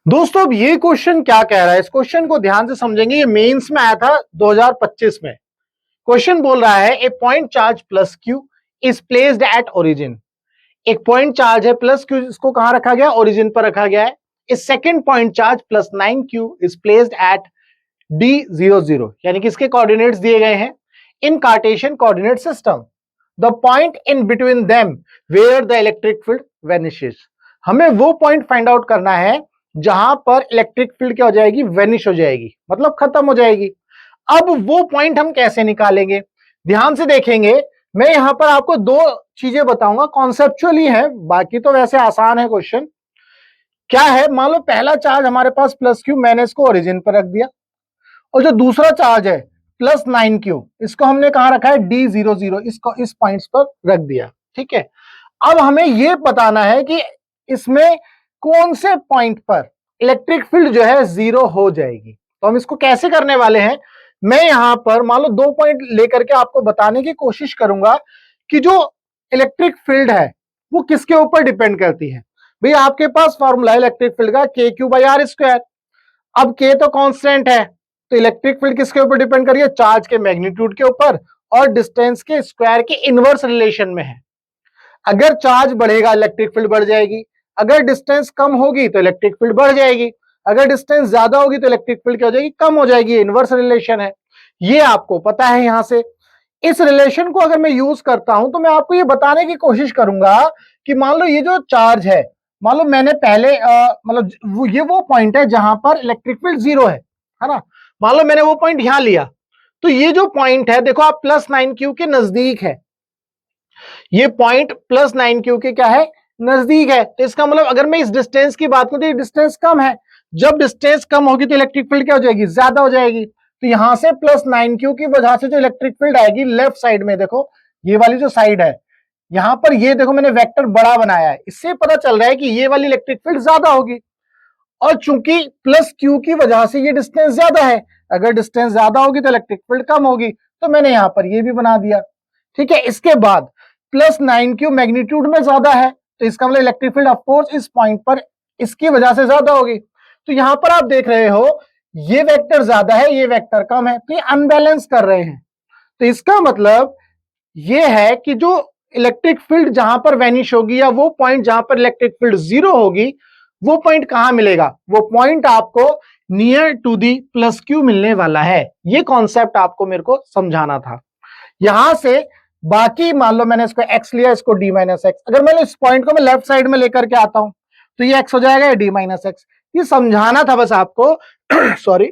दोस्तों अब ये क्वेश्चन क्या कह रहा है, इस क्वेश्चन को ध्यान से समझेंगे। ये मेंस में आया था 2025 में। क्वेश्चन बोल रहा है a point charge plus q is placed at origin. एक पॉइंट चार्ज है प्लस क्यू, इसको कहां रखा गया? ओरिजिन पर रखा गया है। A second point charge plus 9q is placed at D00, यानी कि इसके कोऑर्डिनेट्स दिए गए हैं in Cartesian coordinate system. The point in between them where the electric field vanishes. हमें वो पॉइंट फाइंड आउट करना है जहां पर इलेक्ट्रिक फील्ड क्या हो जाएगी? वेनिश हो जाएगी, मतलब खत्म हो जाएगी। अब वो पॉइंट हम कैसे निकालेंगे? ध्यान से देखेंगे। मैं यहां पर आपको दो चीजें बताऊंगा, कॉन्सेप्चुअली है, बाकी तो वैसे आसान है क्वेश्चन। क्या है? मान लो पहला चार्ज हमारे पास प्लस क्यू, मैंने इसको ओरिजिन पर रख दिया, और जो दूसरा चार्ज है प्लस 9q, इसको हमने कहां रखा है? D00, इसको इस पॉइंट्स पर रख दिया। ठीक है, अब हमें यह बताना है कि इसमें कौन से पॉइंट पर इलेक्ट्रिक फील्ड जो है जीरो हो जाएगी। तो हम इसको कैसे करने वाले हैं? मैं यहां पर मान लो दो पॉइंट लेकर के आपको बताने की कोशिश करूंगा कि जो इलेक्ट्रिक फील्ड है वो किसके ऊपर डिपेंड करती है। भाई आपके पास फॉर्मूला है इलेक्ट्रिक फील्ड का KQ/R²। अब K तो कांस्टेंट है, तो इलेक्ट्रिक फील्ड किसके ऊपर डिपेंड कर रही है? चार्ज के मैग्नीट्यूड के ऊपर और डिस्टेंस के स्क्वायर के इनवर्स रिलेशन में है। अगर चार्ज बढ़ेगा इलेक्ट्रिक फील्ड बढ़ जाएगी, अगर डिस्टेंस कम होगी तो इलेक्ट्रिक फील्ड बढ़ जाएगी, अगर डिस्टेंस ज्यादा होगी तो इलेक्ट्रिक फील्ड क्या हो जाएगी? कम हो जाएगी। इनवर्स रिलेशन है, ये आपको पता है। यहां से इस रिलेशन को अगर मैं यूज करता हूं तो मैं आपको ये बताने की कोशिश करूंगा कि मान लो ये जो चार्ज है, मान लो मैंने पहले मतलब ये वो पॉइंट है जहां पर इलेक्ट्रिक फील्ड जीरो है ना। मान लो मैंने वो पॉइंट यहां लिया, तो ये जो पॉइंट है देखो आप प्लस 9q के नजदीक है। ये पॉइंट प्लस 9q के क्या है? नजदीक है। तो इसका मतलब अगर मैं इस डिस्टेंस की बात करूं तो ये डिस्टेंस कम है। जब डिस्टेंस कम होगी तो इलेक्ट्रिक फील्ड क्या हो जाएगी? ज्यादा हो जाएगी। तो यहां से प्लस 9q की वजह से जो इलेक्ट्रिक फील्ड आएगी लेफ्ट साइड में, देखो ये वाली जो साइड है, यहां पर ये देखो मैंने वेक्टर बड़ा बनाया है, इससे पता चल रहा है कि ये वाली इलेक्ट्रिक फील्ड ज्यादा होगी। और चूंकि प्लस क्यू की वजह से ये डिस्टेंस ज्यादा है, अगर डिस्टेंस ज्यादा होगी तो इलेक्ट्रिक फील्ड कम होगी, तो मैंने यहां पर ये भी बना दिया। ठीक है, इसके बाद प्लस 9q मैग्नीट्यूड में ज्यादा है, तो इसका मतलब इलेक्ट्रिक फील्ड ऑफकोर्स इस पॉइंट पर इसकी वजह से ज्यादा होगी। तो यहां पर आप देख रहे हो ये वेक्टर ज्यादा है, ये वेक्टर कम है, तो ये अनबैलेंस कर रहे हैं। तो इसका मतलब ये है कि जो इलेक्ट्रिक फील्ड जहां पर वैनिश होगी, या वो पॉइंट जहां पर इलेक्ट्रिक फील्ड जीरो होगी, वो पॉइंट कहां मिलेगा? वो पॉइंट आपको near to the plus Q मिलने वाला है। ये कॉन्सेप्ट आपको मेरे को समझाना था। यहां से बाकी मान लो मैंने इसको x लिया, इसको d-x, अगर मैं इस पॉइंट को मैं लेफ्ट साइड में लेकर के आता हूं तो ये x हो जाएगा, ये d-x। ये समझाना था बस आपको सॉरी,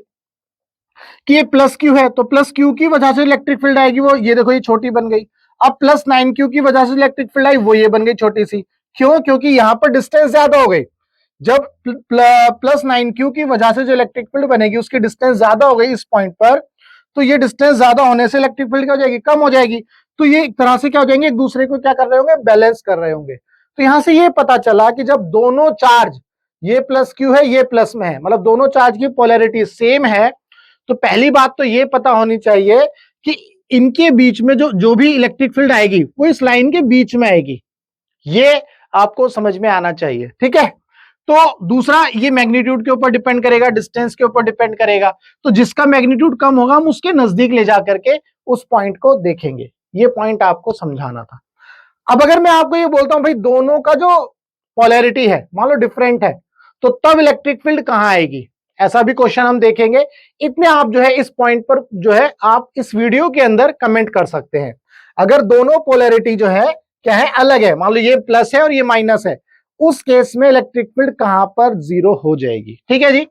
कि ये प्लस क्यू है, तो प्लस क्यू की वजह से इलेक्ट्रिक फील्ड आएगी, वो ये देखो ये छोटी बन गई। अब प्लस 9q की वजह से इलेक्ट्रिक फील्ड आई, वो ये बन गई छोटी सी। क्यों? क्योंकि यहां पर डिस्टेंस ज्यादा हो गई। जब प्लस 9q की वजह से जो इलेक्ट्रिक फील्ड बनेगी उसकी डिस्टेंस ज्यादा हो गई इस पॉइंट पर, तो ये डिस्टेंस ज्यादा होने से इलेक्ट्रिक फील्ड क्या हो जाएगी? कम हो जाएगी। तो ये एक तरह से क्या हो जाएंगे? एक दूसरे को क्या कर रहे होंगे? बैलेंस कर रहे होंगे। तो यहां से ये पता चला कि जब दोनों चार्ज, ये प्लस क्यू है ये प्लस में है, मतलब दोनों चार्ज की पोलैरिटी सेम है, तो पहली बात तो ये पता होनी चाहिए कि इनके बीच में जो जो भी इलेक्ट्रिक फील्ड आएगी वो इस लाइन के बीच में आएगी। ये आपको समझ में आना चाहिए। ठीक है, तो दूसरा ये मैग्नीट्यूड के ऊपर डिपेंड करेगा, डिस्टेंस के ऊपर डिपेंड करेगा। तो जिसका मैग्नीट्यूड कम होगा हम उसके नजदीक ले जाकर के उस पॉइंट को देखेंगे। ये पॉइंट आपको समझाना था। अब अगर मैं आपको ये बोलता हूं भाई दोनों का जो पोलैरिटी है मान लो डिफरेंट है, तो तब इलेक्ट्रिक फील्ड कहां आएगी? ऐसा भी क्वेश्चन हम देखेंगे। इतने आप जो है इस पॉइंट पर जो है आप इस वीडियो के अंदर कमेंट कर सकते हैं। अगर दोनों पोलैरिटी जो है क्या है? अलग है, मान लो ये प्लस है और ये माइनस है, उस केस में इलेक्ट्रिक फील्ड कहां पर जीरो हो जाएगी। ठीक है जी,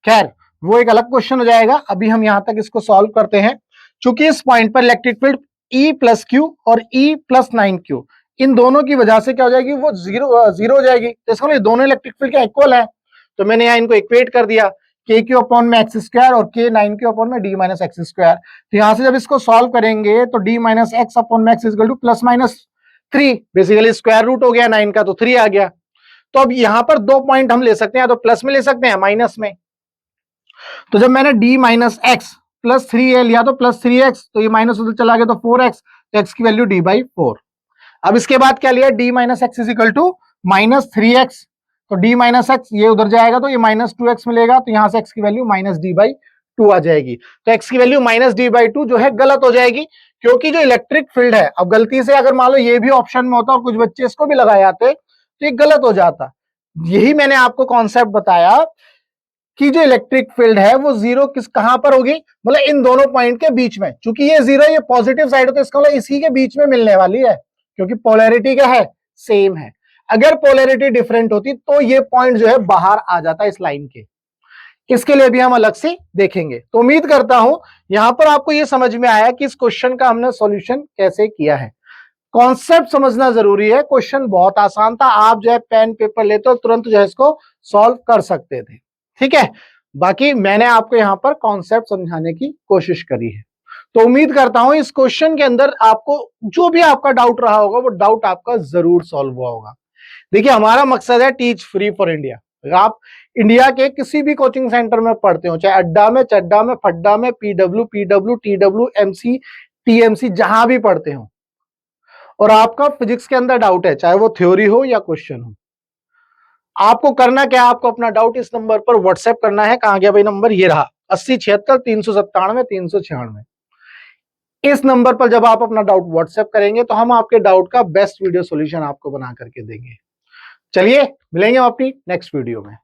खैर वो एक अलग क्वेश्चन हो जाएगा। अभी हम यहां तक इसको सॉल्व करते हैं। चूंकि इस पॉइंट पर electric field E plus Q और E प्लस 9q, इन दोनों की वजह से क्या हो जाएगी? वो जीरो हो जाएगी। तो इसका मतलब दोनों इलेक्ट्रिक फील्ड क्या इक्वल है, तो मैंने यहां इनको इक्वेट कर दिया, KQ अपॉन में x² और K 9q अपॉन में d-x²। तो यहां से जब इसको सॉल्व करेंगे तो d-x अपॉन में x equal to plus minus 3, basically square root हो गया 9 का, तो 3 आ गया। तो अब यहां पर दो पॉइंट हम ले सकते हैं, तो प्लस में ले सकते हैं माइनस में। तो जब मैंने d-x प्लस 3a लिया तो प्लस 3x, तो ये माइनस उधर चला गया तो 4x, तो x की वैल्यू d/4। अब इसके बाद क्या लिया? d-x is equal to -3x, तो d माइनस एक्स ये उधर जाएगा तो ये माइनस 2x मिलेगा, तो यहां से x की वैल्यू माइनस d/2 आ जाएगी। तो x की वैल्यू माइनस d/2 जो है गलत हो जाएगी, क्योंकि जो इलेक्ट्रिक फील्ड है, अब गलती से अगर मान लो ये भी ऑप्शन में होता और कुछ बच्चे इसको भी लगा जाते तो ये गलत हो जाता। यही मैंने आपको कॉन्सेप्ट बताया कि जो इलेक्ट्रिक फील्ड है वो जीरो किस कहां पर होगी, मतलब इन दोनों पॉइंट के बीच में। चूंकि ये जीरो ये पॉजिटिव साइड है तो इसका मतलब इसी के बीच में मिलने वाली है, क्योंकि पोलैरिटी क्या है, सेम है। अगर पोलैरिटी डिफरेंट होती तो ये पॉइंट जो है बाहर आ जाता इस लाइन के। इसके लिए भी हम अलग से देखेंगे। तो उम्मीद करता हूं यहां पर आपको ये समझ में आया कि इस क्वेश्चन का हमने सॉल्यूशन कैसे किया है। कॉन्सेप्ट समझना जरूरी है, क्वेश्चन बहुत आसान था, आप जो है पेन पेपर लेते हो तुरंत जो है इसको सॉल्व कर सकते थे। ठीक है, बाकी मैंने आपको यहां पर कॉन्सेप्ट समझाने की कोशिश करी है। तो उम्मीद करता हूं इस क्वेश्चन के अंदर आपको जो भी आपका डाउट रहा होगा वो डाउट आपका जरूर सॉल्व हुआ होगा। देखिए हमारा मकसद है टीच फ्री फॉर इंडिया। आप इंडिया के किसी भी कोचिंग सेंटर में पढ़ते हो, चाहे अड्डा में, चड्डा में, फड्डा में, पीडब्ल्यू टीडब्ल्यू एमसी टीएमसी जहां भी पढ़ते हो, और आपका फिजिक्स के अंदर डाउट है, चाहे वो थ्योरी हो या क्वेश्चन हो, आपको करना क्या है, आपको अपना डाउट इस नंबर पर व्हाट्सएप करना है। कहां गया भाई नंबर, ये रहा 8076 397 396। इस नंबर पर जब आप अपना डाउट व्हाट्सएप करेंगे तो हम आपके डाउट का बेस्ट वीडियो सॉल्यूशन आपको बना करके देंगे। चलिए मिलेंगे हम अपनी नेक्स्ट वीडियो में।